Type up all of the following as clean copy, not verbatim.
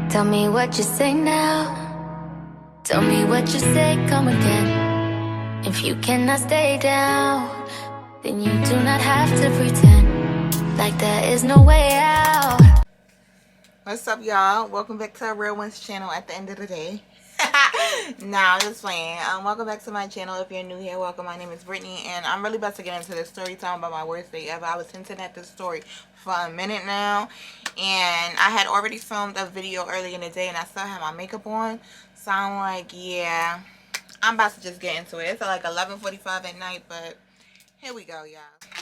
Tell me what you say now. Tell me what you say, come again. If you cannot stay down, then you do not have to pretend like there is no way out. What's up, y'all? Welcome back to our Real Ones channel at the end of the day. Nah, I'm just playing. Welcome back to my channel. If you're new here, welcome. My name is Brittany, and I'm really about to get into this story time about my worst day ever. I was hinting at this story for a minute now, and I had already filmed a video earlier in the day, and I still had my makeup on, so I'm like, yeah, I'm about to just get into it. It's like 11:45 at night, but here we go, y'all.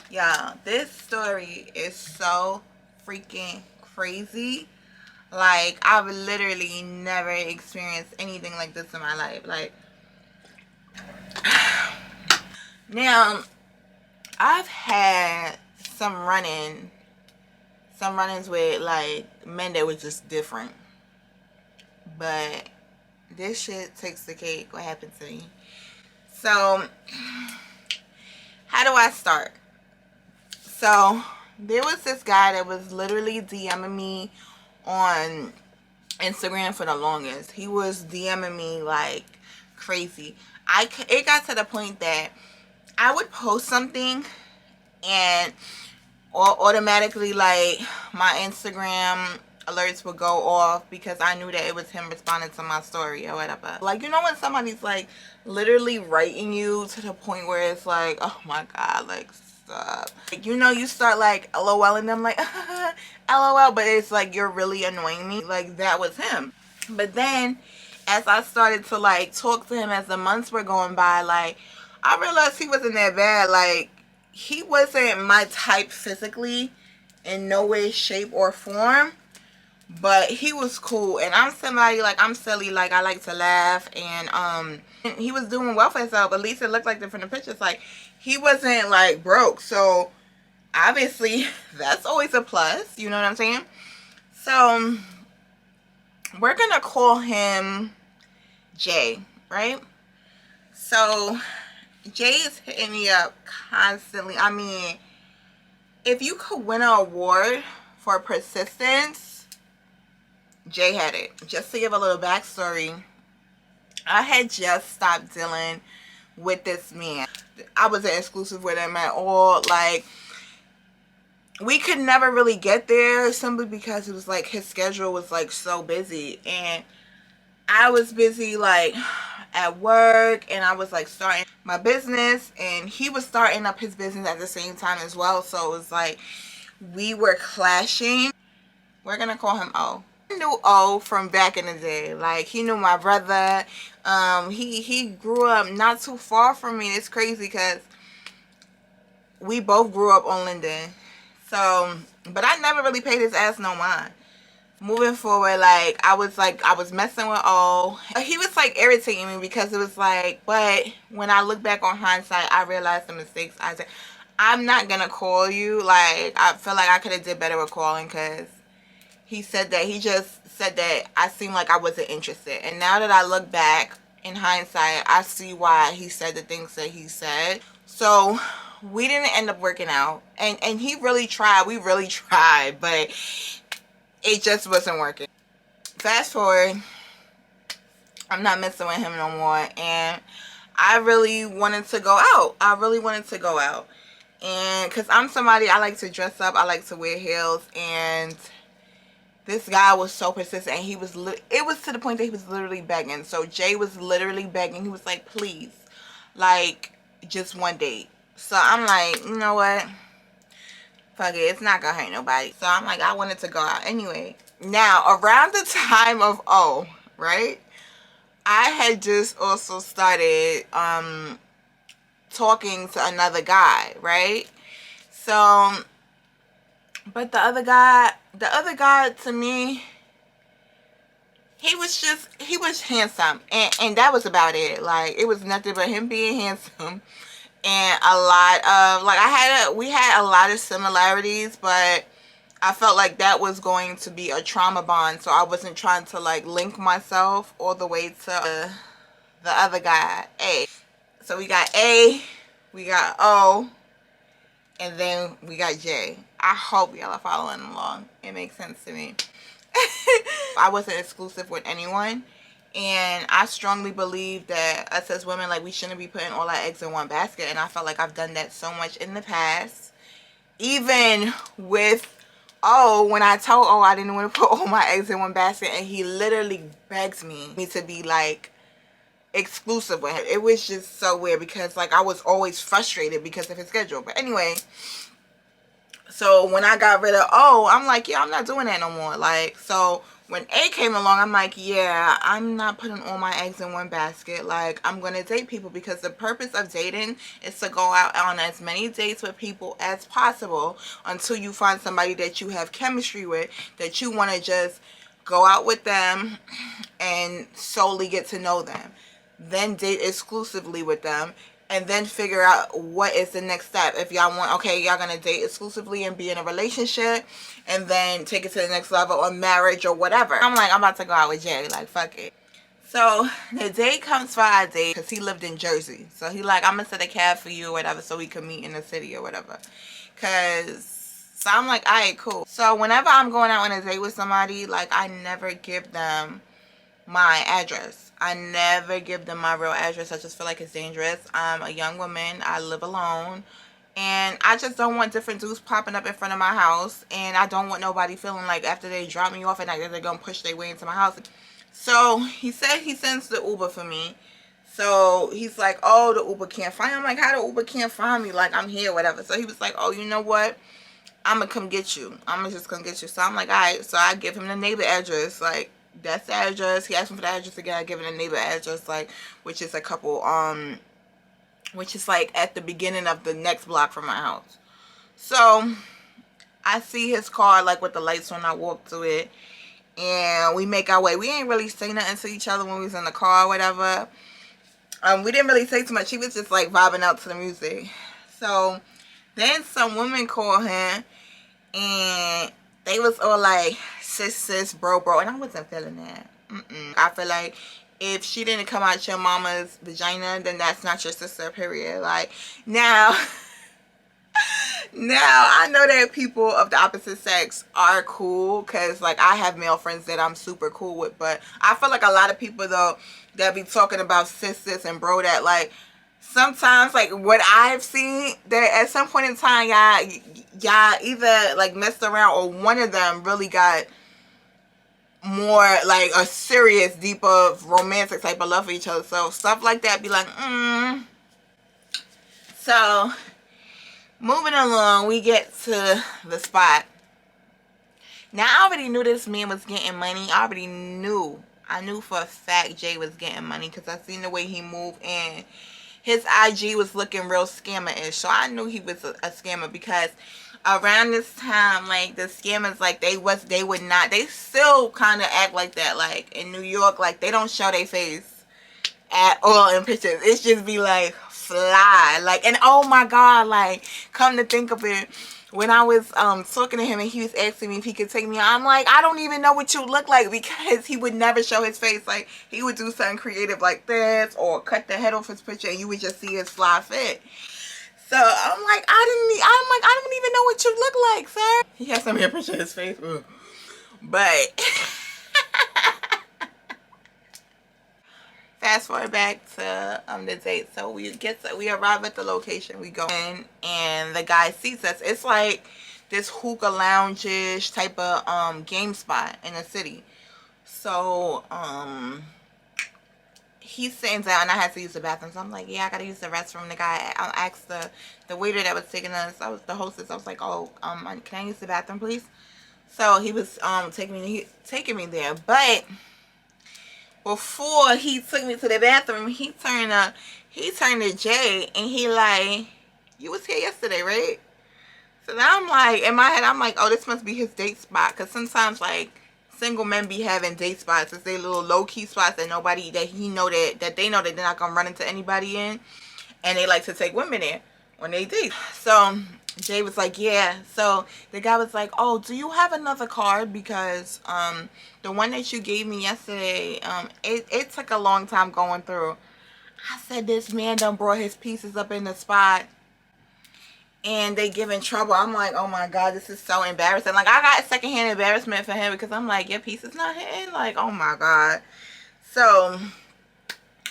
Y'all, this story is so freaking crazy. Like, I've literally never experienced anything like this in my life. Like, now, I've had some run-ins with, like, men that was just different. But this shit takes the cake. What happened to me? So, how do I start? So, there was this guy that was literally DMing me on Instagram for the longest. He was DMing me like crazy. It got to the point that I would post something and automatically, like, my Instagram alerts would go off because I knew that it was him responding to my story or whatever. Like, you know when somebody's like literally writing you to the point where it's like, oh my god, like, stop. Like, you know, you start like LOLing them like LOL, but it's like, you're really annoying me. Like, that was him. But then as I started to like talk to him as the months were going by, like, I realized he wasn't that bad. Like, he wasn't my type physically in no way, shape, or form, but he was cool. And I'm somebody, like, I'm silly, like, I like to laugh, and he was doing well for himself. At least it looked like that from the pictures. Like, he wasn't like broke, so obviously that's always a plus, you know what I'm saying? So we're gonna call him Jay, right? So Jay is hitting me up constantly. I mean, if you could win an award for persistence, Jay had it. Just to give a little backstory, I had just stopped dealing with this man. I wasn't exclusive with him at all. Like, we could never really get there simply because it was like his schedule was like so busy, and I was busy like at work, and I was like starting my business, and he was starting up his business at the same time as well. So it was like we were clashing. We're gonna call him O. I knew O from back in the day. Like, he knew my brother. He grew up not too far from me. It's crazy because we both grew up on Linden. So, but I never really paid his ass no mind. Moving forward, like, I was messing with O. He was like irritating me because it was like, but when I look back on hindsight, I realized the mistakes I did. I'm not gonna call you. Like, I feel like I could have did better with calling, because he said that, he just said that I seemed like I wasn't interested. And now that I look back in hindsight, I see why he said the things that he said. So we didn't end up working out, and he really tried. We really tried, but it just wasn't working. Fast forward, I'm not messing with him no more, and I really wanted to go out. And because I'm somebody, I like to dress up, I like to wear heels, and this guy was so persistent, and it was to the point that he was literally begging. So Jay was literally begging. He was like, please, like, just one date. So I'm like, you know what? Fuck it. It's not gonna hurt nobody. So I'm like, I wanted to go out anyway. Now, around the time of O, right? I had just also started talking to another guy, right? So, but the other guy to me, he was handsome, and that was about it. Like, it was nothing but him being handsome, and a lot of, like, we had a lot of similarities, but I felt like that was going to be a trauma bond, so I wasn't trying to like link myself all the way to the other guy, A. So we got A, we got O, and then we got J. I hope y'all are following along. It makes sense to me. I wasn't exclusive with anyone. And I strongly believe that us as women, like, we shouldn't be putting all our eggs in one basket. And I felt like I've done that so much in the past. Even with, when I told I didn't want to put all my eggs in one basket, and he literally begs me to be like exclusive with him. It was just so weird because like I was always frustrated because of his schedule. But anyway, so when I got rid of I'm like, yeah, I'm not doing that no more. Like, so when A came along, I'm like, yeah, I'm not putting all my eggs in one basket. Like, I'm going to date people, because the purpose of dating is to go out on as many dates with people as possible until you find somebody that you have chemistry with, that you want to just go out with them and solely get to know them. Then date exclusively with them, and then figure out what is the next step. If y'all want, okay, y'all gonna date exclusively and be in a relationship, and then take it to the next level, or marriage, or whatever. I'm like, I'm about to go out with Jay, like, fuck it. So the day comes for our date, because he lived in Jersey. So he like, I'm gonna set a cab for you or whatever, so we can meet in the city or whatever. So I'm like, alright, cool. So whenever I'm going out on a date with somebody, like, I never give them my address. I never give them my real address. I just feel like it's dangerous. I'm a young woman. I live alone. And I just don't want different dudes popping up in front of my house. And I don't want nobody feeling like after they drop me off at night, they're going to push their way into my house. So he said he sends the Uber for me. So he's like, oh, the Uber can't find me. I'm like, how the Uber can't find me? Like, I'm here, whatever. So he was like, oh, you know what? I'm going to come get you. I'm going to just come get you. So I'm like, all right. So I give him the neighbor address. Like, that's the address. He asked me for the address again. I give him a neighbor address, like, which is a couple, which is like at the beginning of the next block from my house. So I see his car, like, with the lights on. I walk to it, and we make our way. We ain't really say nothing to each other when we was in the car or whatever. We didn't really say too much. He was just like vibing out to the music. So then some women called him, and they was all like, sis, bro, and I wasn't feeling that. I feel like if she didn't come out your mama's vagina, then that's not your sister, period. Like, now I know that people of the opposite sex are cool, because like I have male friends that I'm super cool with, but I feel like a lot of people though that be talking about sis and bro, that like sometimes, like, what I've seen, that at some point in time y'all either like messed around, or one of them really got more like a serious, deeper, romantic type of love for each other. So stuff like that be like, So moving along, we get to the spot. Now I already knew this man was getting money. I knew for a fact Jay was getting money, because I seen the way he moved, and his IG was looking real scammer-ish. So I knew he was a scammer, because around this time, like, the scammers, like, they still kind of act like that. Like, in New York, like, they don't show their face at all in pictures. It's just be like fly. Like, and oh my god, like, come to think of it, when I was talking to him and he was asking me if he could take me out, I'm like, I don't even know what you look like, because he would never show his face. Like, he would do something creative like this, or cut the head off his picture, and you would just see his fly fit. So I'm like, I don't even know what you look like, sir. He has some here picture of his face. Ugh. But fast forward back to the date. So we arrive at the location. We go in, and the guy sees us. It's like this hookah lounge-ish type of game spot in the city. So he's sitting down, and I had to use the bathroom. So I'm like, yeah, I gotta use the restroom. The guy, I asked the waiter that was taking us, the hostess, I was like, oh, can I use the bathroom, please? So he was taking me there. But before he took me to the bathroom, he turned to Jay, and he like, you was here yesterday, right? So now I'm like, in my head, I'm like, oh, this must be his date spot, because sometimes, like, single men be having date spots. It's their little low-key spots that nobody, that they know that they're not gonna run into anybody in, and they like to take women there when they date. So Jay was like, yeah. So the guy was like, oh, do you have another card, because the one that you gave me yesterday, it took a long time going through. I said, this man done brought his pieces up in the spot, and they give in trouble. I'm like, oh my God, this is so embarrassing. Like, I got secondhand embarrassment for him because I'm like, your piece is not hitting. Like, oh my God. So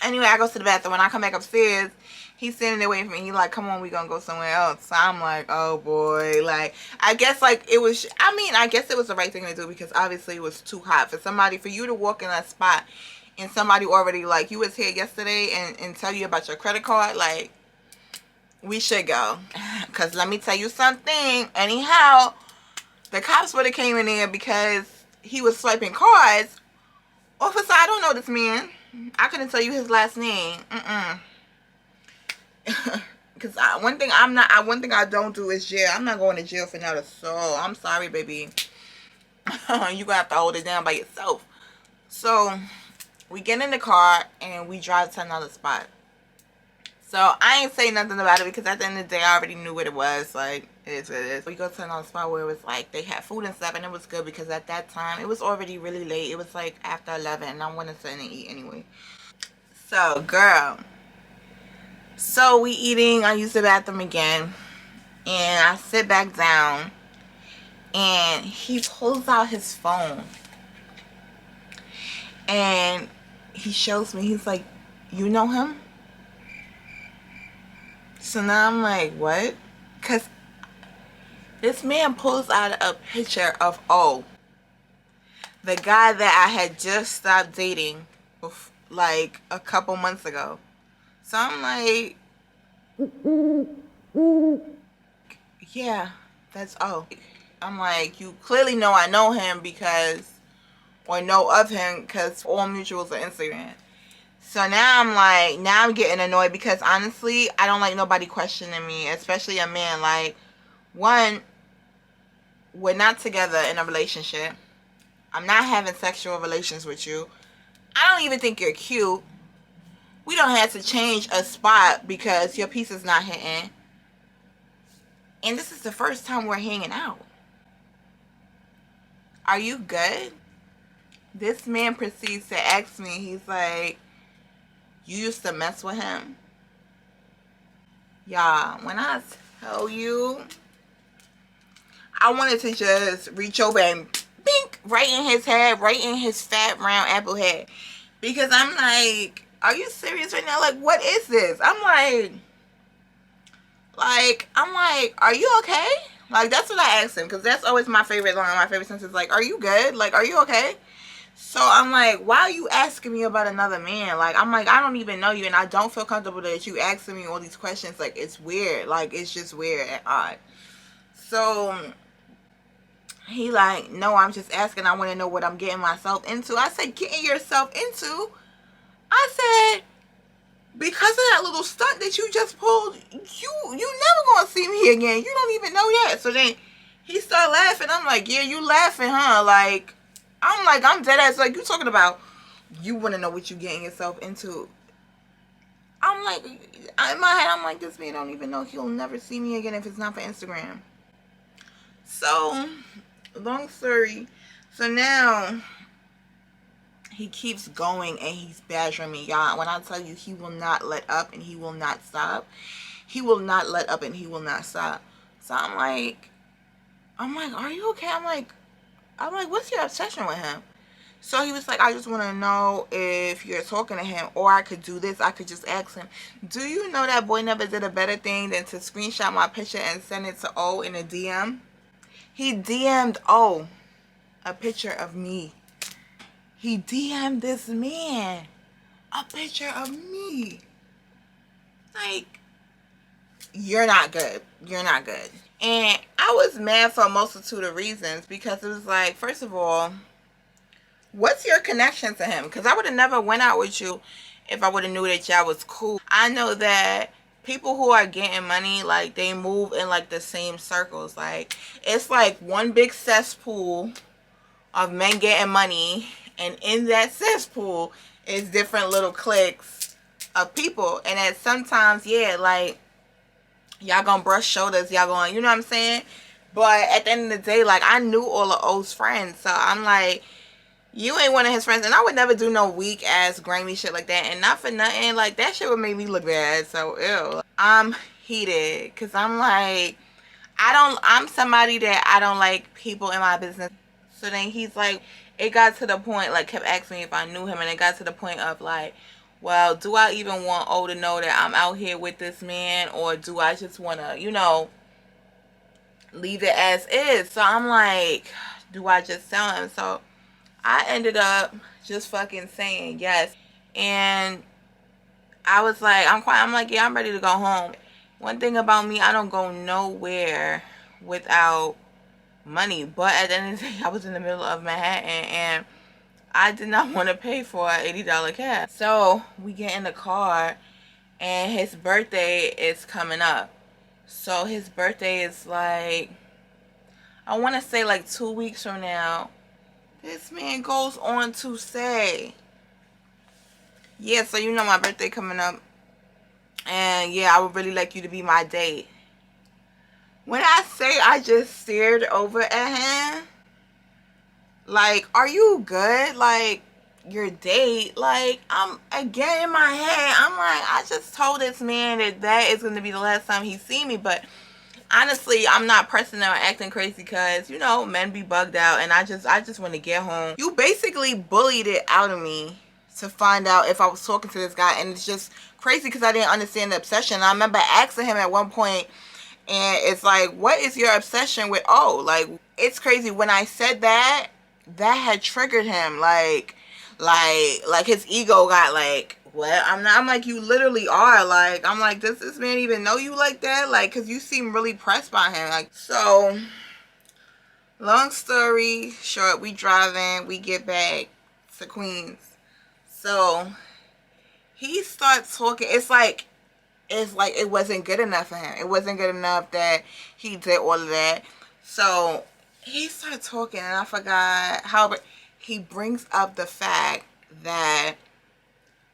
anyway, I go to the bathroom. When I come back upstairs, he's standing there waiting for me. He's like, come on, we gonna go somewhere else. So I'm like, oh boy. Like, I guess like it was, I guess it was the right thing to do because obviously it was too hot for you to walk in that spot and somebody already like, you was here yesterday and tell you about your credit card. Like, we should go. Because let me tell you something. Anyhow, the cops would have came in there because he was swiping cards. Officer, I don't know this man. I couldn't tell you his last name. Because one thing I don't do is jail. I'm not going to jail for not a soul. I'm sorry, baby. You gonna have to hold it down by yourself. So we get in the car and we drive to another spot. So I ain't say nothing about it because at the end of the day I already knew what it was. Like, it is what it is. We go to another spot where it was like they had food and stuff, and it was good because at that time it was already really late. It was like after 11 and I wanted to sit and eat anyway. So girl, so we eating, I use the bathroom again, and I sit back down and he pulls out his phone and he shows me. He's like, you know him? So now I'm like, what? Because this man pulls out a picture of O, the guy that I had just stopped dating like a couple months ago. So I'm like, yeah, that's O. I'm like, you clearly know I know him because, or know of him because all mutuals are Instagram. So now I'm like, now I'm getting annoyed because honestly, I don't like nobody questioning me, especially a man. Like, one, we're not together in a relationship. I'm not having sexual relations with you. I don't even think you're cute. We don't have to change a spot because your piece is not hitting. And this is the first time we're hanging out. Are you good? This man proceeds to ask me, he's like, you used to mess with him? Y'all, when I tell you, I wanted to just reach over and bink right in his head, right in his fat round apple head. Because I'm like, are you serious right now? Like, what is this? I'm like, are you okay? Like, that's what I asked him, because that's always my favorite line. My favorite sentence is like, are you good? Like, are you okay? So I'm like, why are you asking me about another man? Like, I'm like, I don't even know you, and I don't feel comfortable that you asking me all these questions. Like, it's weird. Like, it's just weird and odd. So he like, no, I'm just asking. I want to know what I'm getting myself into. I said, getting yourself into? I said, because of that little stunt that you just pulled, you never gonna see me again. You don't even know yet. So then he started laughing. I'm like, yeah, you laughing, huh? Like, I'm dead ass. Like, you talking about you want to know what you getting yourself into. I'm like, in my head, I'm like, this man don't even know he'll never see me again if it's not for Instagram. So, long story. So now he keeps going and he's badgering me, y'all. When I tell you he will not let up and he will not stop. He will not let up and he will not stop. So I'm like, are you okay? I'm like, what's your obsession with him? So he was like, I just want to know if you're talking to him, or I could do this. I could just ask him, do you know that boy never did a better thing than to screenshot my picture and send it to O in a DM? He DM'd O a picture of me. He DM'd this man a picture of me. Like, you're not good. You're not good. And I was mad for a multitude of reasons, because it was like, first of all, what's your connection to him? Because I would have never went out with you if I would have knew that y'all was cool. I know that people who are getting money, like, they move in like the same circles. Like, it's like one big cesspool of men getting money, and in that cesspool is different little cliques of people. And that sometimes, yeah, like, y'all gonna brush shoulders, y'all going, you know what I'm saying? But at the end of the day, like, I knew all of O's friends, so I'm like, you ain't one of his friends. And I would never do no weak ass grimy shit like that. And not for nothing, like, that shit would make me look bad. So ew, I'm heated, because I'm like, I'm somebody that I don't like people in my business. So then he's like, it got to the point, like, kept asking me if I knew him, and it got to the point of like, well, do I even want O to know that I'm out here with this man, or do I just want to, you know, leave it as is? So I'm like, do I just tell him? So I ended up just fucking saying yes. And I was like, I'm like, yeah, I'm ready to go home. One thing about me, I don't go nowhere without money. But at the end of the day, I was in the middle of Manhattan and I did not want to pay for an $80 cab. So we get in the car and his birthday is coming up. So his birthday is like, I want to say like 2 weeks from now. This man goes on to say, yeah, so you know my birthday coming up. And yeah, I would really like you to be my date. When I say I just stared over at him, like, are you good? Like, your date? Like, I'm, again, in my head, I'm like, I just told this man that is going to be the last time he see me. But honestly, I'm not pressing or acting crazy because, you know, men be bugged out. And I just want to get home. You basically bullied it out of me to find out if I was talking to this guy. And it's just crazy because I didn't understand the obsession. I remember asking him at one point, and it's like, what is your obsession with O? Like, it's crazy. When I said that, that had triggered him. Like his ego got like, what? I'm like, you literally are. Like, I'm like, does this man even know you like that? Like, because you seem really pressed by him. Like, so, long story short, we driving. We get back to Queens. So, he starts talking. It's like it wasn't good enough for him. It wasn't good enough that he did all of that. So he started talking, and I forgot how, but he brings up the fact that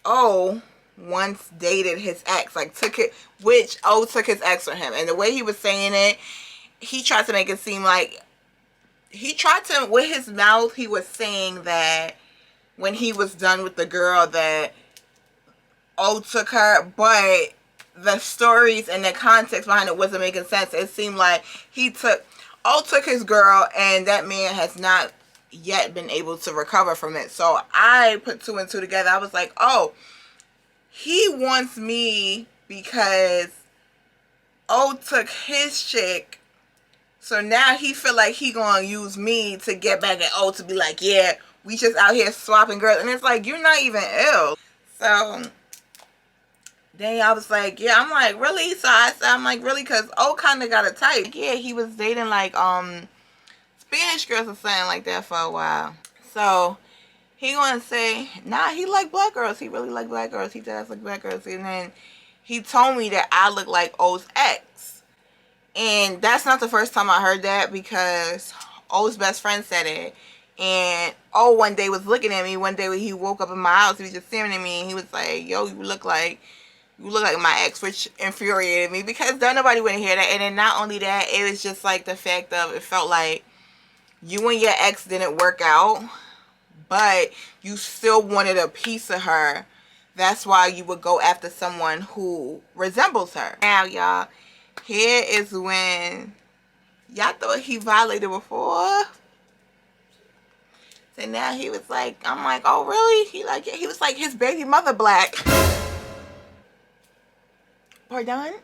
O once dated his ex, like took it, which O took his ex from him. And the way he was saying it, he tried to make it seem like, he tried to, with his mouth, he was saying that when he was done with the girl that O took her, but the stories and the context behind it wasn't making sense. It seemed like O took his girl, and that man has not yet been able to recover from it. So I put 2 and 2 together. I was like, oh, he wants me because O took his chick. So now he feel like he gonna use me to get back at O, to be like, yeah, we just out here swapping girls. And it's like, you're not even ill. So then I was like, yeah, I'm like, really? So I'm like, really? Because O kind of got a type. Yeah, he was dating like Spanish girls or something like that for a while. So he gonna say, nah, he like black girls. He really like black girls. He does like black girls. And then he told me that I look like O's ex. And that's not the first time I heard that, because O's best friend said it. And O one day was looking at me. One day when he woke up in my house, he was just staring at me, and he was like, yo, you look like my ex, which infuriated me because nobody would hear that. And then not only that, it was just like the fact of, it felt like you and your ex didn't work out, but you still wanted a piece of her. That's why you would go after someone who resembles her. Now, y'all, here is when y'all thought he violated before. So now he was like, I'm like, oh really? He was like, his baby mother black. Pardon?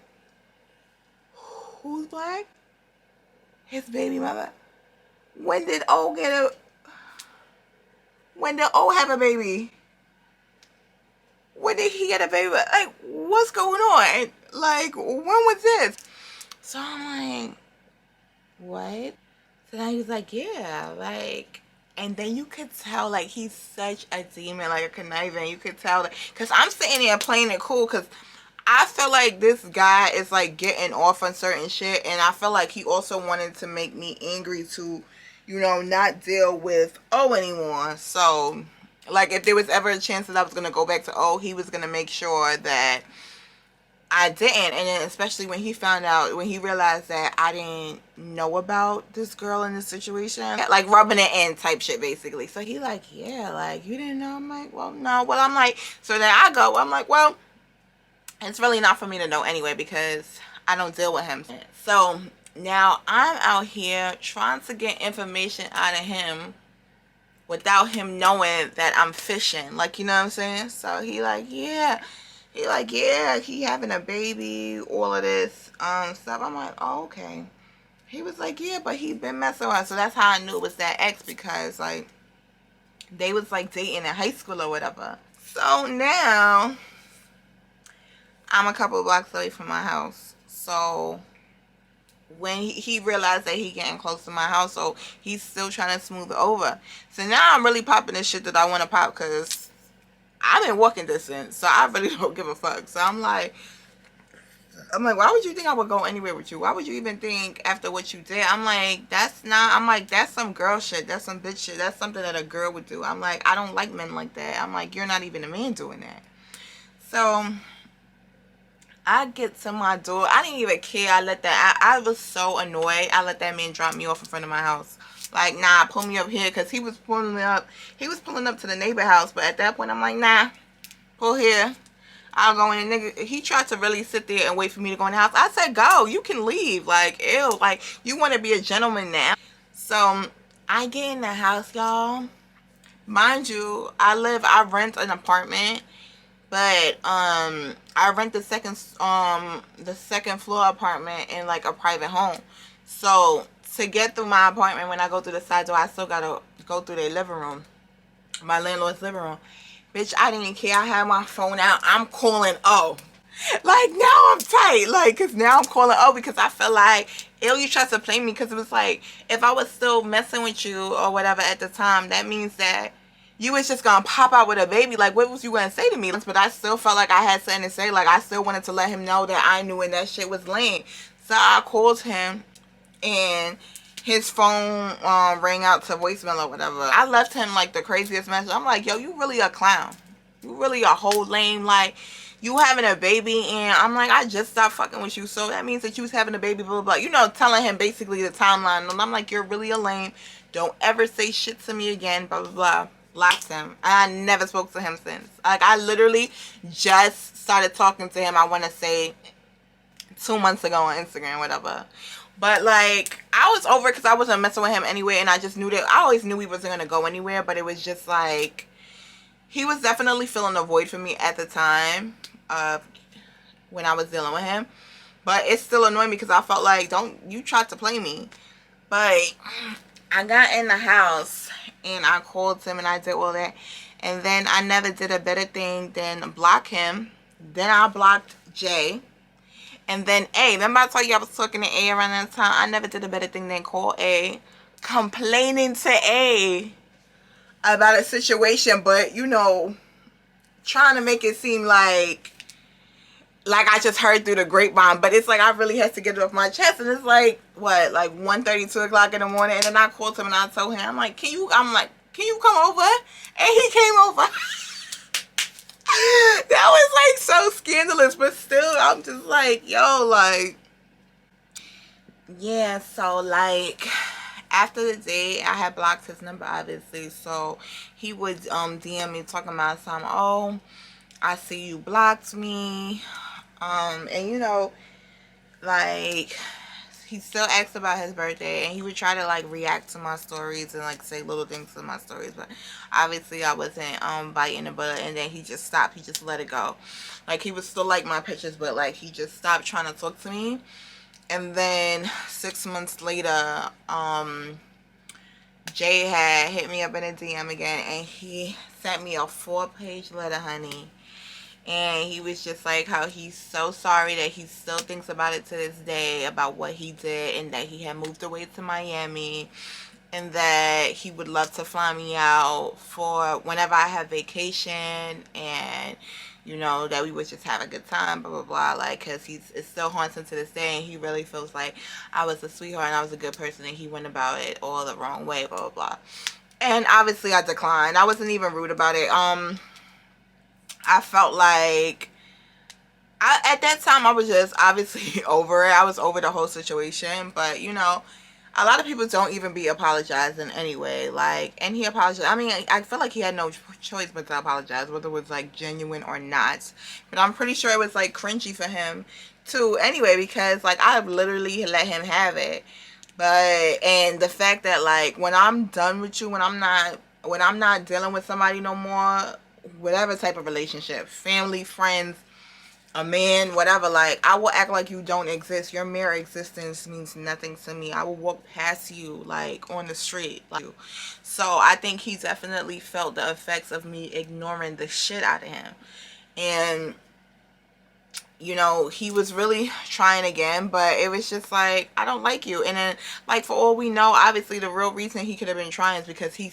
Who's black? His baby mother. When did O have a baby? When did he get a baby? Like, what's going on? Like, when was this? So I'm like, what? So now he's like, yeah, like, and then you could tell, like, he's such a demon, like a conniving. You could tell that, because I'm sitting there playing it cool, because I feel like this guy is like getting off on certain shit, and I feel like he also wanted to make me angry to, you know, not deal with O anymore. So, like, if there was ever a chance that I was going to go back to O, he was going to make sure that I didn't. And then especially when he found out, when he realized that I didn't know about this girl in this situation, like rubbing it in type shit basically. So he like, yeah, like, you didn't know? I'm like, well, no. Well, I'm like, so then I go, I'm like, well, it's really not for me to know anyway, because I don't deal with him. So Now I'm out here trying to get information out of him without him knowing that I'm fishing. Like, you know what I'm saying? So he like, yeah. He like, yeah, he having a baby, all of this stuff. I'm like, oh, okay. He was like, yeah, but he been messing with her. So that's how I knew it was that ex, because like they was like dating in high school or whatever. So now I'm a couple blocks away from my house. So when he realized that he getting close to my house, so he's still trying to smooth it over. So now I'm really popping this shit that I want to pop, because I'm in walking distance, so I really don't give a fuck. So I'm like, why would you think I would go anywhere with you? Why would you even think after what you did? I'm like, that's some girl shit. That's some bitch shit. That's something that a girl would do. I'm like, I don't like men like that. I'm like, you're not even a man doing that. So I get to my door. I didn't even care. I was so annoyed. I let that man drop me off in front of my house. Like, nah, pull me up here, because he was pulling up to the neighbor house. But at that point, I'm like, nah, pull here. I'll go in. And nigga, he tried to really sit there and wait for me to go in the house. I said, go. You can leave. Like, ew. Like, you want to be a gentleman now. So I get in the house, y'all. Mind you, I rent an apartment. But I rent the second floor apartment in like a private home. So to get through my apartment, when I go through the side door, I still gotta go through their living room, my landlord's living room. Bitch, I didn't care. I had my phone out. I'm calling O. Like, now I'm tight. Like, because now I'm calling O, because I feel like, ew, you tried to play me. Because it was like, if I was still messing with you or whatever at the time, that means that you was just gonna pop out with a baby. Like, what was you gonna say to me? But I still felt like I had something to say. Like, I still wanted to let him know that I knew, and that shit was lame. So I called him, and his phone rang out to voicemail or whatever. I left him like the craziest message. I'm like, yo, you really a clown. You really a whole lame. Like, you having a baby, and I'm like, I just stopped fucking with you, so that means that you was having a baby, blah, blah, blah. You know, telling him basically the timeline. And I'm like, you're really a lame. Don't ever say shit to me again, blah, blah, blah. Blocked him. I never spoke to him since. Like, I literally just started talking to him, I want to say 2 months ago on Instagram, whatever. But like, I was over it, because I wasn't messing with him anyway, and I just knew that, I always knew he wasn't going to go anywhere, but it was just like, he was definitely filling a void for me at the time of when I was dealing with him. But it still annoyed me, because I felt like, you tried to play me. But I got in the house, and I called him, and I did all that. And then I never did a better thing than block him. Then I blocked Jay. And then A. Remember I told you I was talking to A around that time? I never did a better thing than call A, complaining to A about a situation, but, you know, trying to make it seem like I just heard through the grapevine. But it's like, I really had to get it off my chest. And it's like, what, like 1:30, 2 o'clock in the morning. And then I called him, and I told him, I'm like, can you come over? And he came over. That was like so scandalous, but still, I'm just like, yo, like, yeah. So like, after the date, I had blocked his number, obviously. So he would DM me talking about something. Oh, I see you blocked me. And you know, like, he still asks about his birthday, and he would try to like react to my stories and like say little things to my stories, but obviously I wasn't biting the bullet. And then he just stopped. He just let it go. Like, he would still like my pictures, but like, he just stopped trying to talk to me. And then 6 months later, Jay had hit me up in a DM again, and he sent me a 4-page letter, honey. And he was just like how he's so sorry, that he still thinks about it to this day, about what he did, and that he had moved away to Miami, and that he would love to fly me out for whenever I have vacation, and, you know, that we would just have a good time, blah, blah, blah. Like, because it's still haunting to this day, and he really feels like I was a sweetheart and I was a good person, and he went about it all the wrong way, blah, blah, blah. And obviously I declined. I wasn't even rude about it. I felt like, at that time, I was just obviously over it. I was over the whole situation. But, you know, a lot of people don't even be apologizing anyway. Like, and he apologized. I mean, I feel like he had no choice but to apologize, whether it was like genuine or not. But I'm pretty sure it was like cringy for him too anyway, because like I literally let him have it. But, and the fact that like when I'm done with you, when I'm not dealing with somebody no more, whatever type of relationship, family, friends, a man, whatever, like I will act like you don't exist. Your mere existence means nothing to me. I will walk past you like on the street, like. So I think he definitely felt the effects of me ignoring the shit out of him. And you know, he was really trying again, but it was just like, I don't like you. And then, like, for all we know, obviously the real reason he could have been trying is because he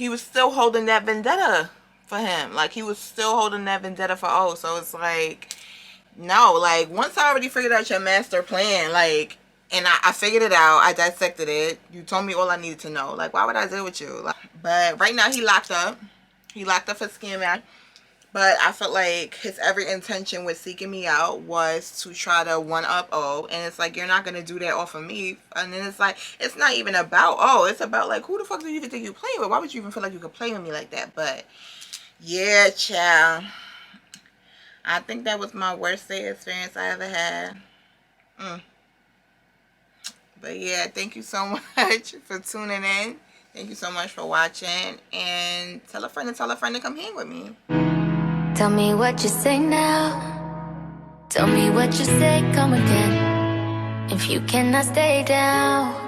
was still holding that vendetta for him. Like, he was still holding that vendetta for O. So it's like, no, like, once I already figured out your master plan, like, and I figured it out, I dissected it, you told me all I needed to know. Like, why would I deal with you? Like, but right now he locked up. He locked up for scamming. But I felt like his every intention with seeking me out was to try to one-up O. And it's like, you're not going to do that off of me. And then it's like, it's not even about O. It's about, like, who the fuck do you even think you're playing with? Why would you even feel like you could play with me like that? But, yeah, child. I think that was my worst day experience I ever had. But, yeah, thank you so much for tuning in. Thank you so much for watching. And tell a friend to come hang with me. Tell me what you say now. Tell me what you say, come again. If you cannot stay down,